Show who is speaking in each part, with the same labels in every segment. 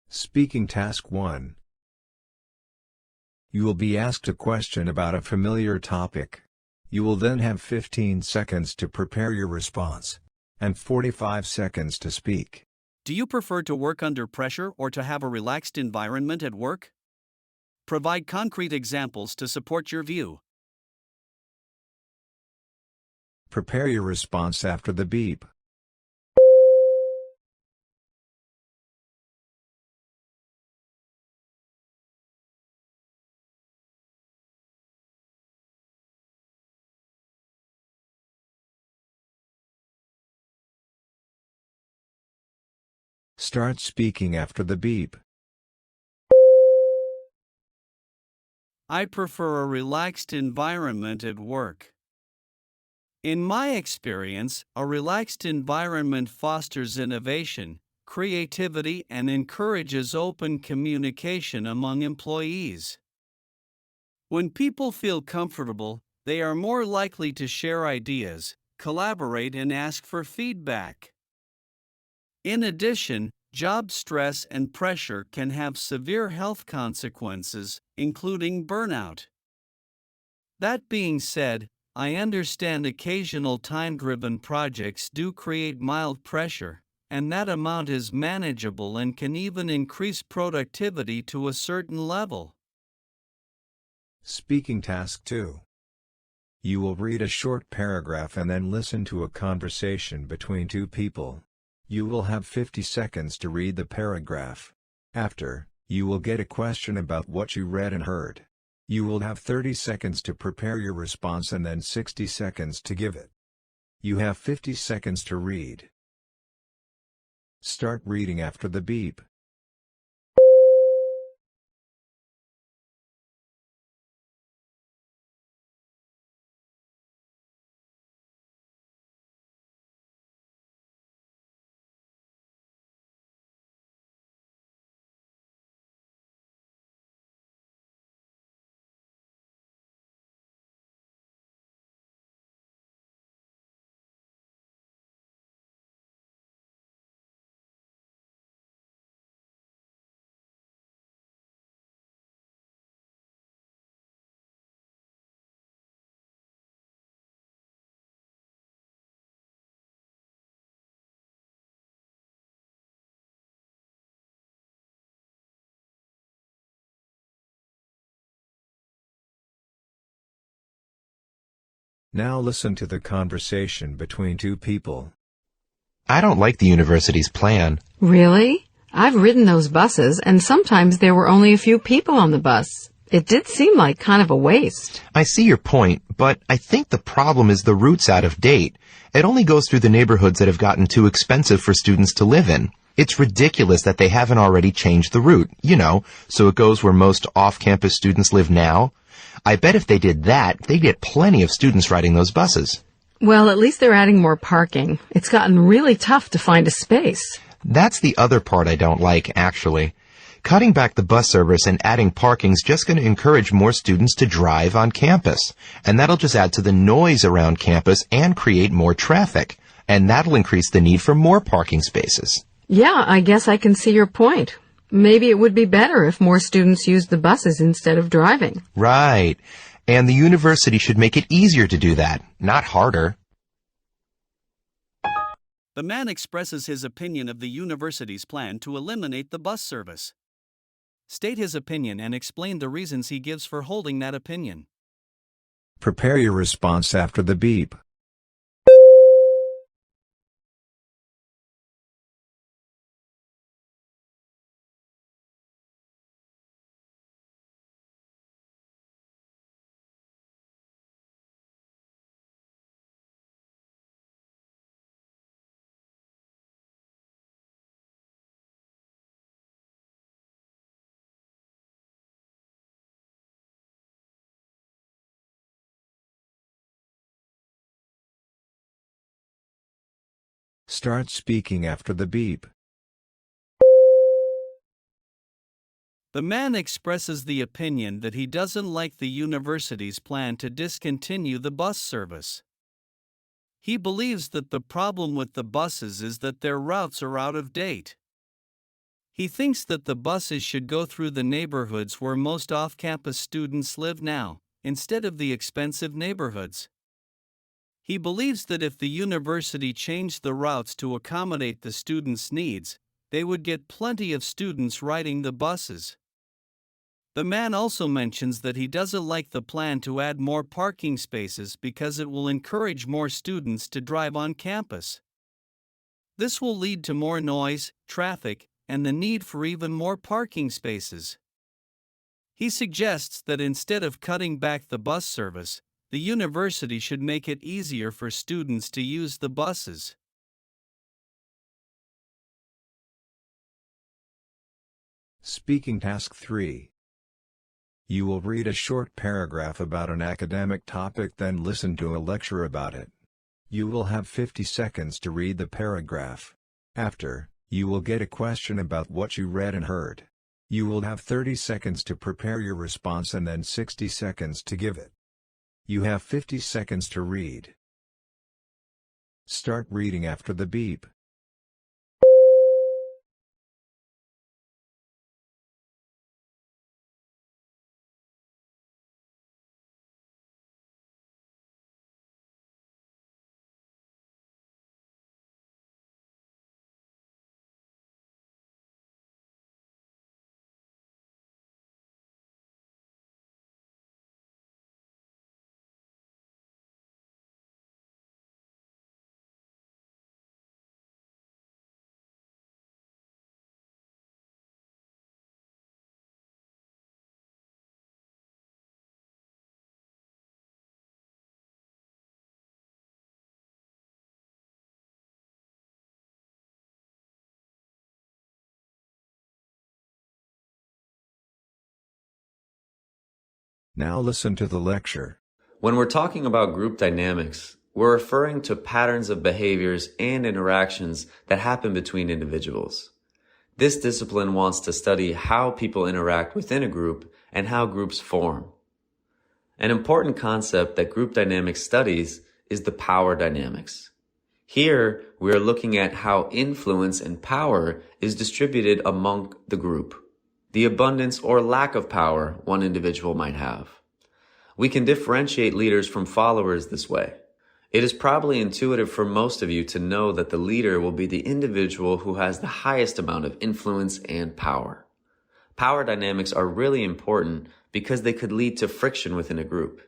Speaker 1: Speaking Task 1. You will be asked a question about a familiar topic. You will then have 15 seconds to prepare your response, and 45 seconds to speak.
Speaker 2: Do you prefer to work under pressure or to have a relaxed environment at work? Provide concrete examples to support your view.
Speaker 1: Prepare your response after the beep. Start speaking after the beep.
Speaker 2: I prefer a relaxed environment at work. In my experience, a relaxed environment fosters innovation, creativity, and encourages open communication among employees. When people feel comfortable, they are more likely to share ideas, collaborate, and ask for feedback. In addition, job stress and pressure can have severe health consequences, including burnout. That being said, I understand occasional time-driven projects do create mild pressure, and that amount is manageable and can even increase productivity to a certain level.
Speaker 1: Speaking Task 2. You will read a short paragraph and then listen to a conversation between two people. You will have 50 seconds to read the paragraph. After, you will get a question about what you read and heard. You will have 30 seconds to prepare your response and then 60 seconds to give it. You have 50 seconds to read. Start reading after the beep. Now listen to the conversation between two people.
Speaker 3: I don't like the university's plan.
Speaker 4: Really? I've ridden those buses, and sometimes there were only a few people on the bus. It did seem like kind of a waste.
Speaker 3: I see your point, but I think the problem is the route's out of date. It only goes through the neighborhoods that have gotten too expensive for students to live in. It's ridiculous that they haven't already changed the route, so it goes where most off-campus students live now. I bet if they did that, they'd get plenty of students riding those buses.
Speaker 4: Well, at least they're adding more parking. It's gotten really tough to find a space.
Speaker 3: That's the other part I don't like, actually. Cutting back the bus service and adding parking's just going to encourage more students to drive on campus. And that'll just add to the noise around campus and create more traffic. And that'll increase the need for more parking spaces.
Speaker 4: Yeah, I guess I can see your point. Maybe it would be better if more students used the buses instead of driving.
Speaker 3: Right. And the university should make it easier to do that, not harder.
Speaker 2: The man expresses his opinion of the university's plan to eliminate the bus service. State his opinion and explain the reasons he gives for holding that opinion.
Speaker 1: Prepare your response after the beep. Start speaking after the beep.
Speaker 2: The man expresses the opinion that he doesn't like the university's plan to discontinue the bus service. He believes that the problem with the buses is that their routes are out of date. He thinks that the buses should go through the neighborhoods where most off-campus students live now, instead of the expensive neighborhoods. He believes that if the university changed the routes to accommodate the students' needs, they would get plenty of students riding the buses. The man also mentions that he doesn't like the plan to add more parking spaces because it will encourage more students to drive on campus. This will lead to more noise, traffic, and the need for even more parking spaces. He suggests that instead of cutting back the bus service, the university should make it easier for students to use the buses.
Speaker 1: Speaking Task 3. You will read a short paragraph about an academic topic, then listen to a lecture about it. You will have 50 seconds to read the paragraph. After, you will get a question about what you read and heard. You will have 30 seconds to prepare your response and then 60 seconds to give it. You have 50 seconds to read. Start reading after the beep. Now listen to the lecture.
Speaker 5: When we're talking about group dynamics, we're referring to patterns of behaviors and interactions that happen between individuals. This discipline wants to study how people interact within a group and how groups form. An important concept that group dynamics studies is the power dynamics. Here, we are looking at how influence and power is distributed among the group, the abundance or lack of power one individual might have. We can differentiate leaders from followers this way. It is probably intuitive for most of you to know that the leader will be the individual who has the highest amount of influence and power. Power dynamics are really important because they could lead to friction within a group.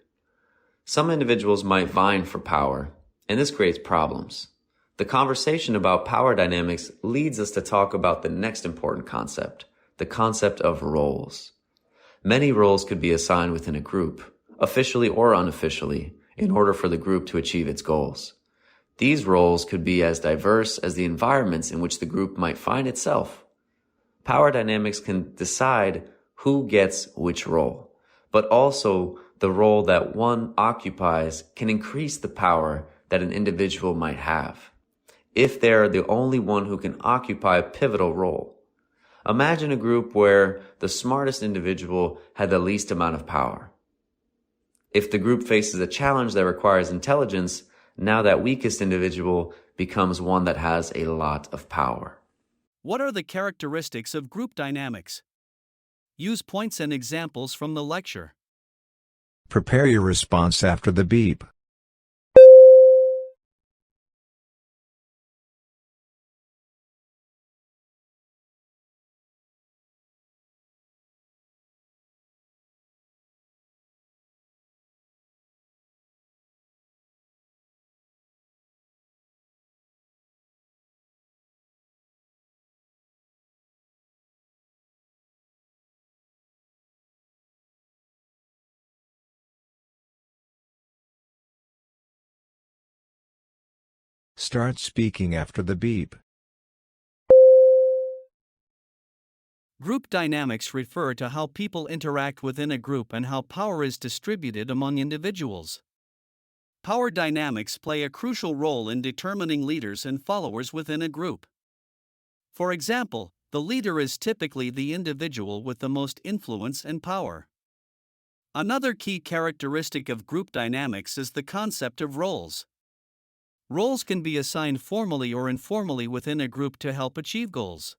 Speaker 5: Some individuals might vying for power, and this creates problems. The conversation about power dynamics leads us to talk about the next important concept, the concept of roles. Many roles could be assigned within a group, officially or unofficially, in order for the group to achieve its goals. These roles could be as diverse as the environments in which the group might find itself. Power dynamics can decide who gets which role, but also the role that one occupies can increase the power that an individual might have, if they're the only one who can occupy a pivotal role. Imagine a group where the smartest individual had the least amount of power. If the group faces a challenge that requires intelligence, now that weakest individual becomes one that has a lot of power.
Speaker 2: What are the characteristics of group dynamics? Use points and examples from the lecture.
Speaker 1: Prepare your response after the beep. Start speaking after the beep.
Speaker 2: Group dynamics refer to how people interact within a group and how power is distributed among individuals. Power dynamics play a crucial role in determining leaders and followers within a group. For example, the leader is typically the individual with the most influence and power. Another key characteristic of group dynamics is the concept of roles. Roles can be assigned formally or informally within a group to help achieve goals.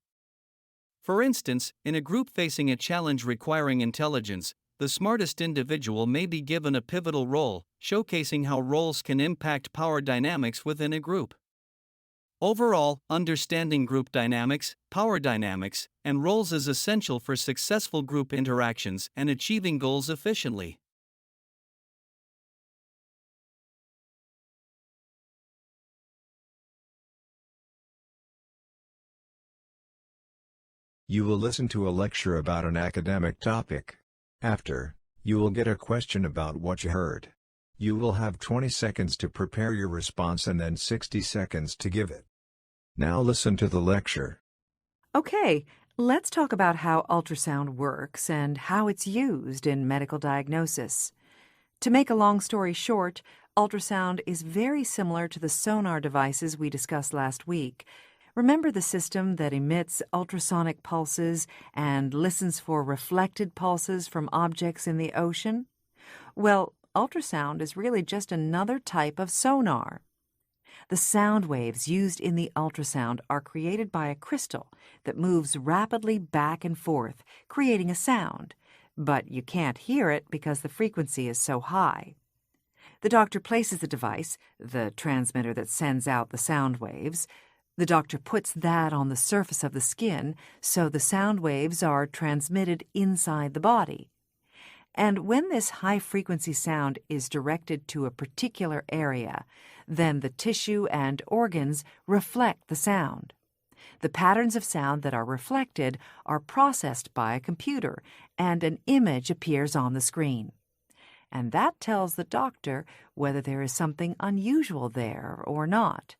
Speaker 2: For instance, in a group facing a challenge requiring intelligence, the smartest individual may be given a pivotal role, showcasing how roles can impact power dynamics within a group. Overall, understanding group dynamics, power dynamics, and roles is essential for successful group interactions and achieving goals efficiently.
Speaker 1: You will listen to a lecture about an academic topic. After, you will get a question about what you heard. You will have 20 seconds to prepare your response and then 60 seconds to give it. Now listen to the lecture.
Speaker 6: Okay, let's talk about how ultrasound works and how it's used in medical diagnosis. To make a long story short, ultrasound is very similar to the sonar devices we discussed last week. Remember the system that emits ultrasonic pulses and listens for reflected pulses from objects in the ocean? Well, ultrasound is really just another type of sonar. The sound waves used in the ultrasound are created by a crystal that moves rapidly back and forth, creating a sound, but you can't hear it because the frequency is so high. The doctor places the device, the transmitter that sends out the sound waves. The doctor puts that on the surface of the skin, so the sound waves are transmitted inside the body. And when this high-frequency sound is directed to a particular area, then the tissue and organs reflect the sound. The patterns of sound that are reflected are processed by a computer, and an image appears on the screen. And that tells the doctor whether there is something unusual there or not.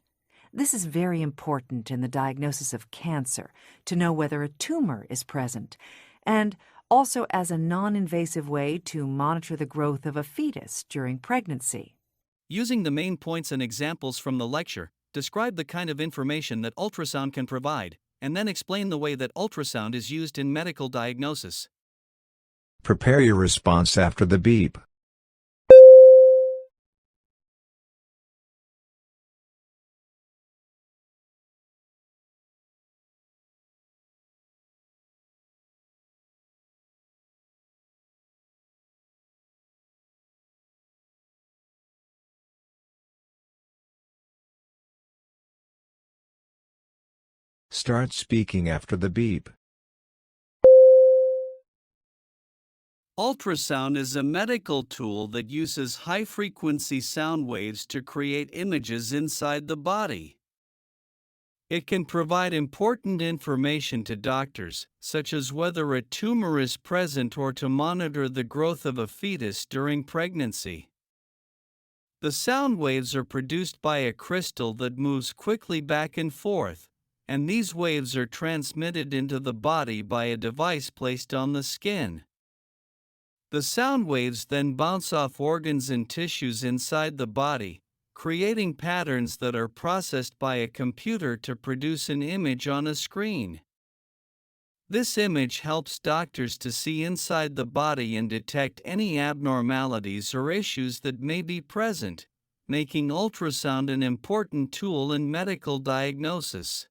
Speaker 6: This is very important in the diagnosis of cancer, to know whether a tumor is present, and also as a non-invasive way to monitor the growth of a fetus during pregnancy.
Speaker 2: Using the main points and examples from the lecture, describe the kind of information that ultrasound can provide, and then explain the way that ultrasound is used in medical diagnosis.
Speaker 1: Prepare your response after the beep. Start speaking after the beep.
Speaker 2: Ultrasound is a medical tool that uses high-frequency sound waves to create images inside the body. It can provide important information to doctors, such as whether a tumor is present or to monitor the growth of a fetus during pregnancy. The sound waves are produced by a crystal that moves quickly back and forth, and these waves are transmitted into the body by a device placed on the skin. The sound waves then bounce off organs and tissues inside the body, creating patterns that are processed by a computer to produce an image on a screen. This image helps doctors to see inside the body and detect any abnormalities or issues that may be present, making ultrasound an important tool in medical diagnosis.